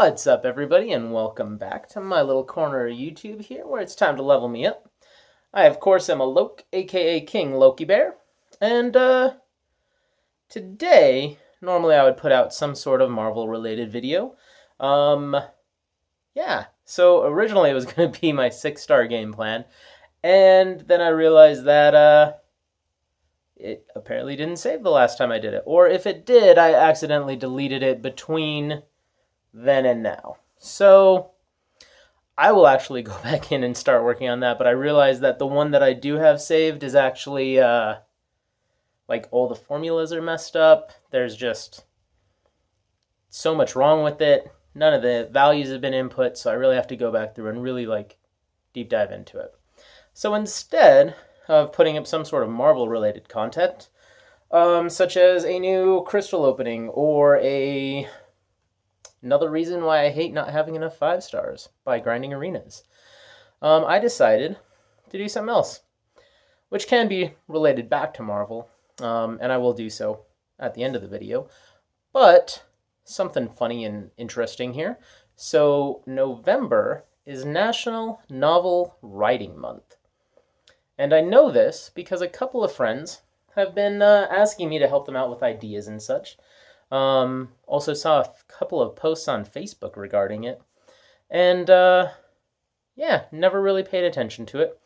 What's up, everybody, and welcome back to my little corner of YouTube here, where it's time to level me up. I, of course, am a Loke, aka King Loki Bear, and today, normally I would put out some sort of Marvel-related video. Yeah, so originally it was going to be my 6-star game plan, and then I realized that, it apparently didn't save the last time I did it. Or if it did, I accidentally deleted it between then and now. So I will actually go back in and start working on that, but I realized that the one that I do have saved is actually, like, all the formulas are messed up. There's just so much wrong with it. None of the values have been input, so I really have to go back through and really, deep dive into it. So instead of putting up some sort of Marvel-related content, such as a new crystal opening or another reason why I hate not having enough 5 stars by grinding arenas, I decided to do something else, which can be related back to Marvel, and I will do so at the end of the video, but something funny and interesting here. So November is National Novel Writing Month. And I know this because a couple of friends have been asking me to help them out with ideas and such. Also saw a couple of posts on Facebook regarding it. And, yeah, never really paid attention to it.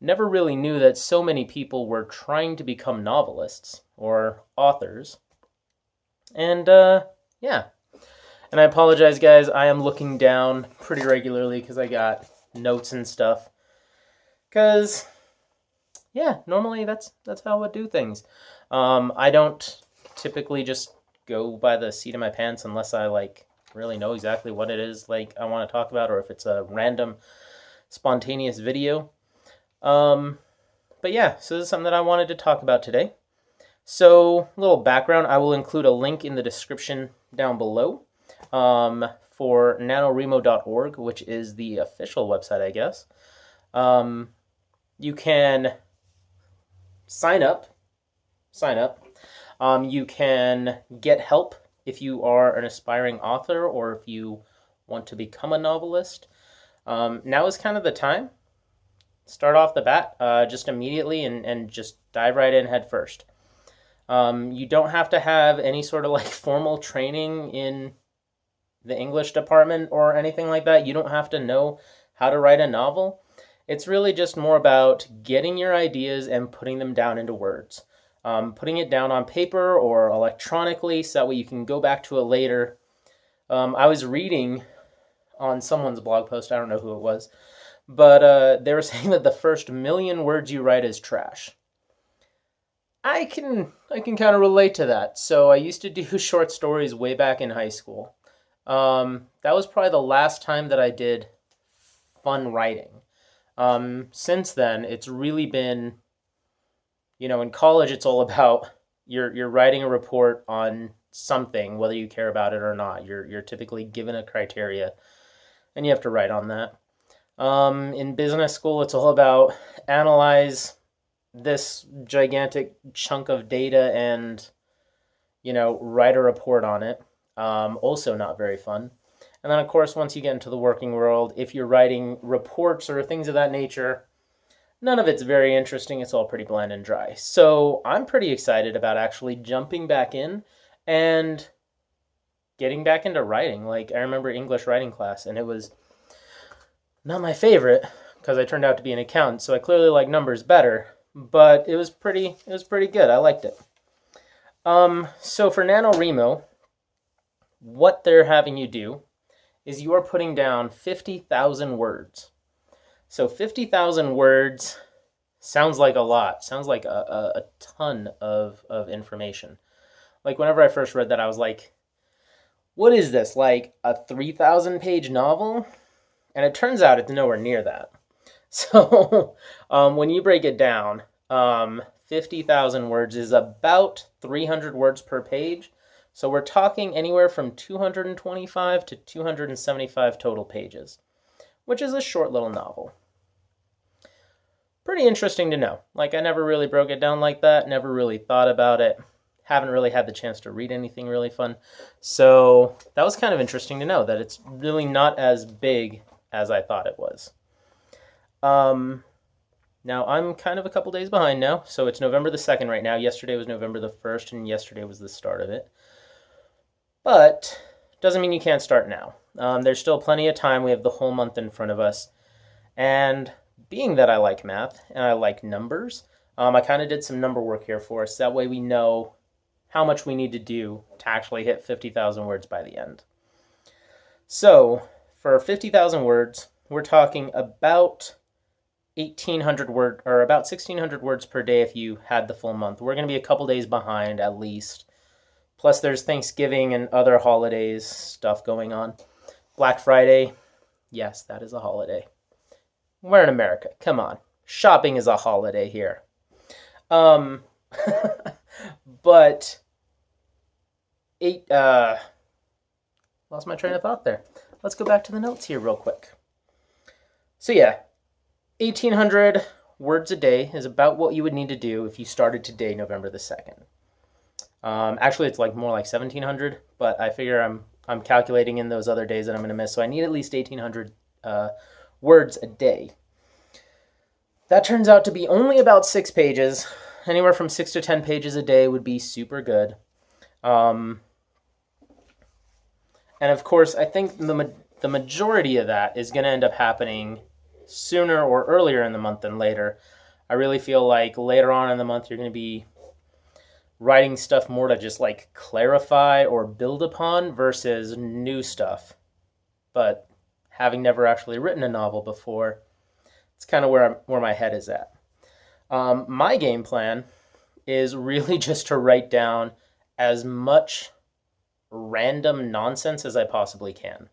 Never really knew that so many people were trying to become novelists or authors. And, yeah. And I apologize, guys. I am looking down pretty regularly because I got notes and stuff. Because, yeah, normally that's how I would do things. I don't typically just go by the seat of my pants unless I really know exactly what it is I want to talk about, or if it's a random spontaneous video. But yeah, so this is something that I wanted to talk about today. So, a little background, I will include a link in the description down below for NaNoWriMo.org, which is the official website, I guess. You can sign up. You can get help if you are an aspiring author or if you want to become a novelist. Now is kind of the time. Start off the bat just immediately and just dive right in head first. You don't have to have any sort of formal training in the English department or anything like that. You don't have to know how to write a novel. It's really just more about getting your ideas and putting them down into words. Putting it down on paper or electronically so that way you can go back to it later. I was reading on someone's blog post, I don't know who it was, but they were saying that the first 1,000,000 words you write is trash. I can kind of relate to that. So I used to do short stories way back in high school. That was probably the last time that I did fun writing. Since then, it's really been, in college, it's all about you're writing a report on something, whether you care about it or not. You're typically given a criteria, and you have to write on that. In business school, it's all about analyze this gigantic chunk of data and, write a report on it. Also not very fun. And then, of course, once you get into the working world, if you're writing reports or things of that nature, none of it's very interesting. It's all pretty bland and dry. So I'm pretty excited about actually jumping back in and getting back into writing. I remember English writing class, and it was not my favorite because I turned out to be an accountant, so I clearly like numbers better. But it was pretty good. I liked it. So for NaNoWriMo, what they're having you do is you are putting down 50,000 words. So 50,000 words sounds like a lot. Sounds like a ton of information. Whenever I first read that, I was like, what is this? A 3,000-page novel? And it turns out it's nowhere near that. So when you break it down, 50,000 words is about 300 words per page. So we're talking anywhere from 225 to 275 total pages, which is a short little novel. Pretty interesting to know. I never really broke it down like that, never really thought about it. haven't really had the chance to read anything really fun. So that was kind of interesting to know that it's really not as big as I thought it was. Now I'm kind of a couple days behind now, so it's November the 2nd right now. Yesterday was November the 1st, and yesterday was the start of it. But doesn't mean you can't start now. There's still plenty of time. We have the whole month in front of us. And being that I like math and I like numbers, I kind of did some number work here for us. That way we know how much we need to do to actually hit 50,000 words by the end. So for 50,000 words, we're talking about 1,800 word or about 1,600 words per day if you had the full month. We're going to be a couple days behind at least. Plus there's Thanksgiving and other holidays stuff going on. Black Friday, yes, that is a holiday. We're in America. Come on. Shopping is a holiday here. But lost my train of thought there. Let's go back to the notes here real quick. So yeah, 1,800 words a day is about what you would need to do if you started today, November the 2nd. Actually, it's more like 1,700, but I figure I'm calculating in those other days that I'm going to miss, so I need at least 1,800 words a day. That turns out to be only about 6 pages. Anywhere from 6 to 10 pages a day would be super good. And of course, I think the majority of that is going to end up happening sooner or earlier in the month than later. I really feel like later on in the month, you're going to be writing stuff more to just clarify or build upon versus new stuff. But having never actually written a novel before, it's kind of where my head is at. My game plan is really just to write down as much random nonsense as I possibly can.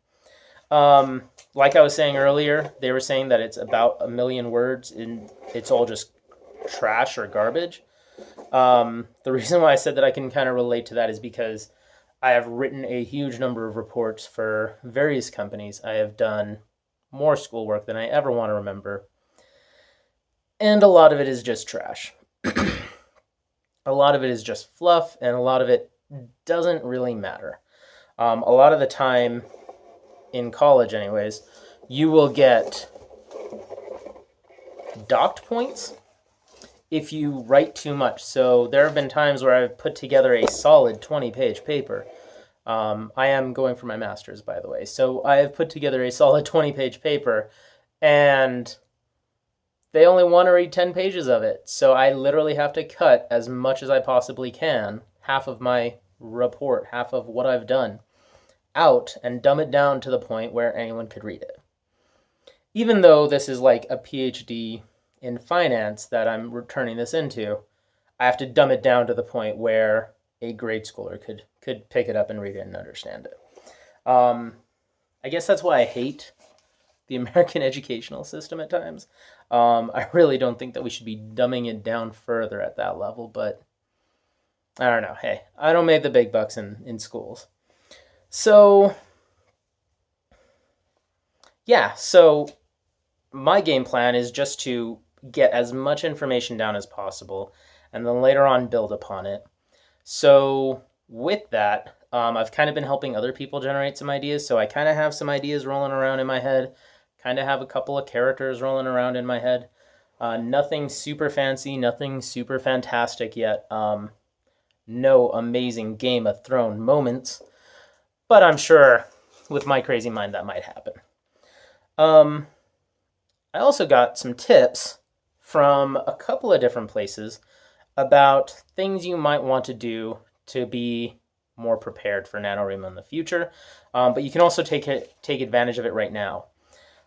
Like I was saying earlier, they were saying that it's about 1 million words and it's all just trash or garbage. The reason why I said that I can kind of relate to that is because I have written a huge number of reports for various companies. I have done more schoolwork than I ever want to remember. And a lot of it is just trash. A lot of it is just fluff, and a lot of it doesn't really matter. A lot of the time, in college anyways, you will get docked points if you write too much. So there have been times where I've put together a solid 20-page paper. I am going for my master's, by the way. So I have put together a solid 20-page paper, and they only want to read 10 pages of it. So I literally have to cut as much as I possibly can, half of my report, half of what I've done, out and dumb it down to the point where anyone could read it. Even though this is like a PhD in finance that I'm returning this into, I have to dumb it down to the point where a grade schooler could pick it up and read it and understand it. I guess that's why I hate the American educational system at times. I really don't think that we should be dumbing it down further at that level, but I don't know. Hey, I don't make the big bucks in schools. So, yeah, so my game plan is just to get as much information down as possible and then later on build upon it. So with that, I've kind of been helping other people generate some ideas. So I kind of have some ideas rolling around in my head, kind of have a couple of characters rolling around in my head. Nothing super fancy, nothing super fantastic yet. No amazing Game of Thrones moments, but I'm sure with my crazy mind that might happen. I also got some tips from a couple of different places about things you might want to do to be more prepared for NaNoWriMo in the future, but you can also take advantage of it right now.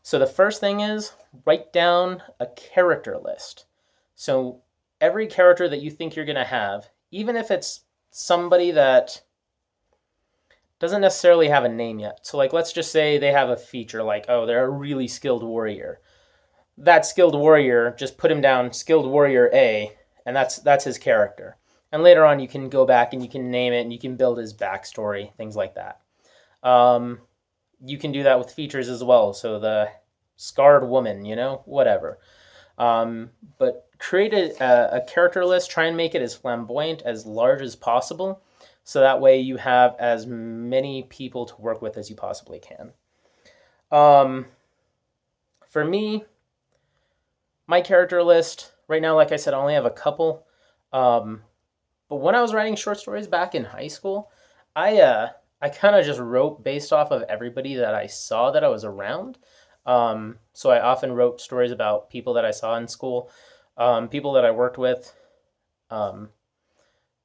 So the first thing is write down a character list. So every character that you think you're going to have, even if it's somebody that doesn't necessarily have a name yet. So let's just say they have a feature like, oh, they're a really skilled warrior. That skilled warrior, just put him down skilled warrior A, and that's his character. And later on you can go back and you can name it and you can build his backstory, things like that. You can do that with features as well. So the scarred woman, whatever. But create a character list, try and make it as flamboyant, as large as possible, so that way you have as many people to work with as you possibly can. For me, my character list right now, like I said, I only have a couple. But when I was writing short stories back in high school, I kind of just wrote based off of everybody that I saw that I was around. So I often wrote stories about people that I saw in school, people that I worked with,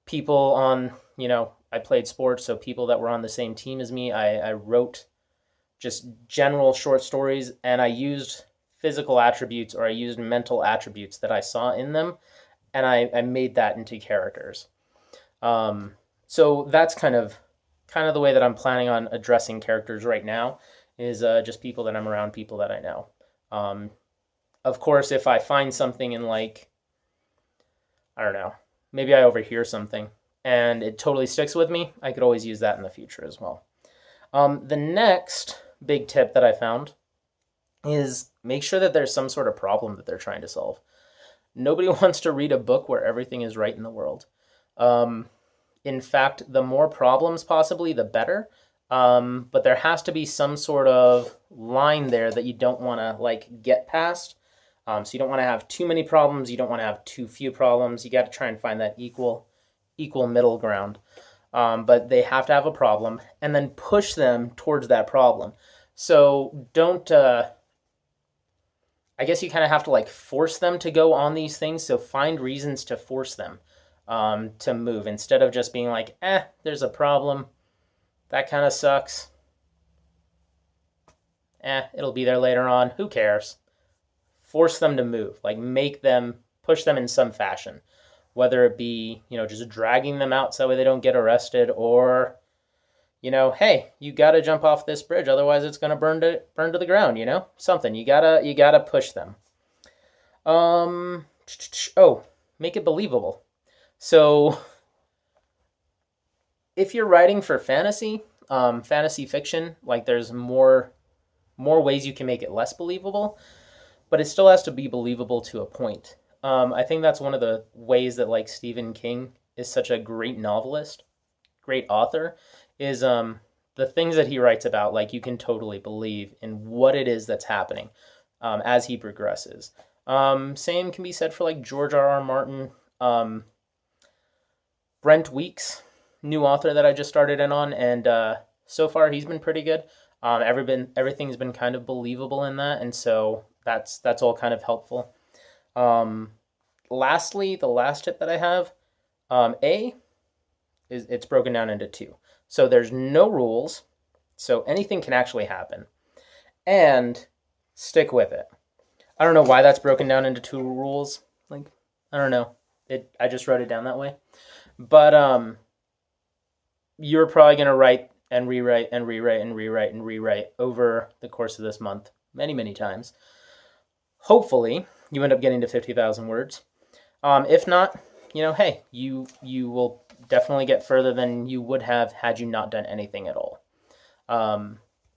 people on, I played sports, so people that were on the same team as me. I wrote just general short stories, and I used physical attributes, or I used mental attributes that I saw in them, and I made that into characters. So that's kind of the way that I'm planning on addressing characters right now, is just people that I'm around, people that I know. Of course, if I find something in, like, I don't know, maybe I overhear something and it totally sticks with me, I could always use that in the future as well. The next big tip that I found is make sure that there's some sort of problem that they're trying to solve. Nobody wants to read a book where everything is right in the world. In fact, the more problems possibly, the better. But there has to be some sort of line there that you don't want to get past. So you don't want to have too many problems. You don't want to have too few problems. You got to try and find that equal middle ground. But they have to have a problem, and then push them towards that problem. So don't, I guess you kind of have to force them to go on these things. So find reasons to force them to move, instead of just being like, there's a problem. That kind of sucks. It'll be there later on. Who cares? Force them to move. Push them in some fashion. Whether it be, just dragging them out so they don't get arrested, or, hey, you got to jump off this bridge, otherwise it's going to burn to the ground, something. You gotta push them. Make it believable. So if you're writing for fantasy fiction, there's more ways you can make it less believable, but it still has to be believable to a point. I think that's one of the ways that Stephen King is such a great novelist, great author, is the things that he writes about, you can totally believe in what it is that's happening as he progresses. Same can be said for George R.R. Martin. Brent Weeks, new author that I just started in on, and so far he's been pretty good. Everything's been kind of believable in that, and so that's all kind of helpful. Lastly, the last tip that I have, it's broken down into two. So there's no rules, so anything can actually happen, and stick with it. I don't know why that's broken down into two rules. I don't know. I just wrote it down that way. But you're probably going to write and rewrite and rewrite and rewrite and rewrite over the course of this month many, many times. Hopefully, you end up getting to 50,000 words. If not, hey, you will definitely get further than you would have had you not done anything at all.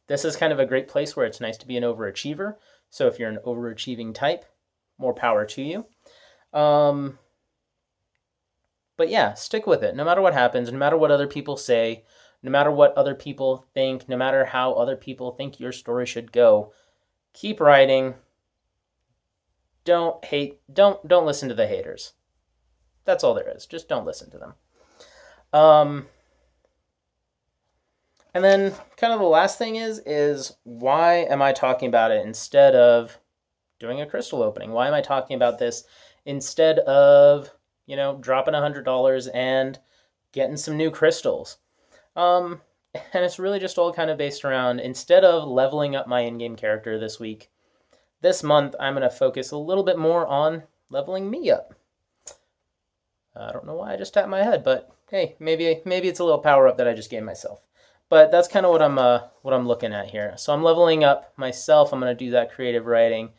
This is kind of a great place where it's nice to be an overachiever. So if you're an overachieving type, more power to you. But yeah, stick with it. No matter what happens, no matter what other people say, no matter what other people think, no matter how other people think your story should go, keep writing. Don't listen to the haters. That's all there is. Just don't listen to them. And then kind of the last thing is why am I talking about it instead of doing a crystal opening? Why am I talking about this instead of, dropping $100 and getting some new crystals? And it's really just all kind of based around, instead of leveling up my in-game character this month, I'm going to focus a little bit more on leveling me up. I don't know why I just tapped my head, but hey, maybe it's a little power up that I just gave myself. But that's kind of what I'm looking at here. So I'm leveling up myself. I'm going to do that creative writing.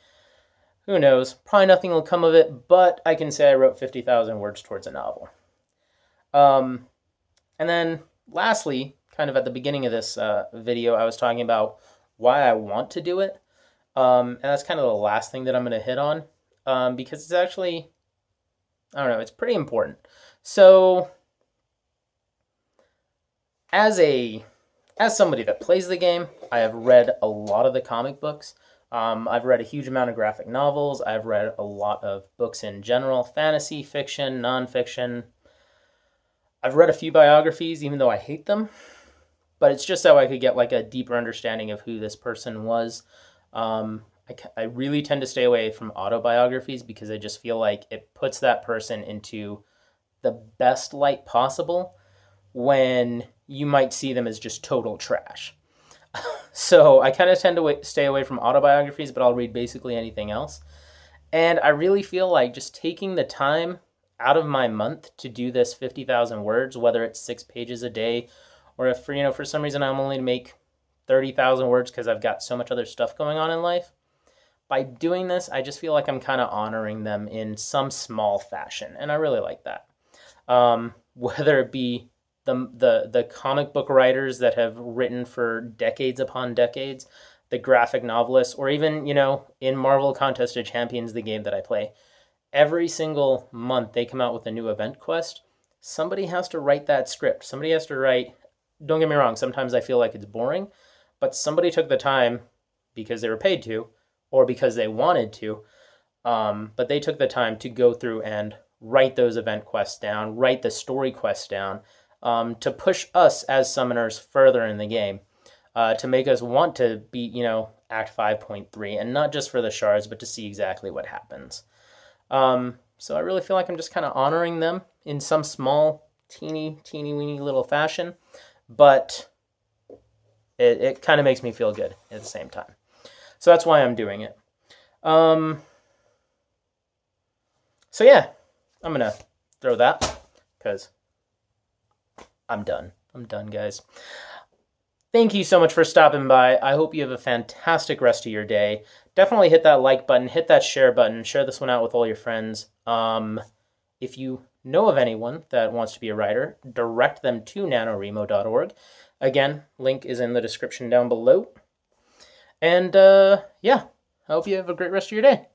Who knows? Probably nothing will come of it, but I can say I wrote 50,000 words towards a novel. And then lastly, kind of at the beginning of this video, I was talking about why I want to do it. And that's kind of the last thing that I'm going to hit on. because it's actually, I don't know, it's pretty important. So as somebody that plays the game, I have read a lot of the comic books. I've read a huge amount of graphic novels. I've read a lot of books in general, fantasy, fiction, nonfiction. I've read a few biographies, even though I hate them. But it's just so I could get like a deeper understanding of who this person was. I really tend to stay away from autobiographies because I just feel like it puts that person into the best light possible when you might see them as just total trash. So I kind of tend to stay away from autobiographies, but I'll read basically anything else. And I really feel like just taking the time out of my month to do this 50,000 words, whether it's 6 pages a day, or if for some reason I'm only to make 30,000 words because I've got so much other stuff going on in life. By doing this, I just feel like I'm kind of honoring them in some small fashion, and I really like that. Whether it be the comic book writers that have written for decades upon decades, the graphic novelists, or even, in Marvel Contest of Champions, the game that I play, every single month they come out with a new event quest. Somebody has to write that script. Somebody has to write, don't get me wrong, sometimes I feel like it's boring, but somebody took the time because they were paid to, or because they wanted to, but they took the time to go through and write those event quests down, write the story quests down, to push us as summoners further in the game, to make us want to beat, Act 5.3, and not just for the shards, but to see exactly what happens. So I really feel like I'm just kind of honoring them in some small, teeny weeny little fashion, but it kind of makes me feel good at the same time. So that's why I'm doing it. So yeah, I'm going to throw that because I'm done. I'm done, guys. Thank you so much for stopping by. I hope you have a fantastic rest of your day. Definitely hit that like button, hit that share button, share this one out with all your friends. If you know of anyone that wants to be a writer, direct them to NaNoWriMo.org. Again, link is in the description down below. And yeah, I hope you have a great rest of your day.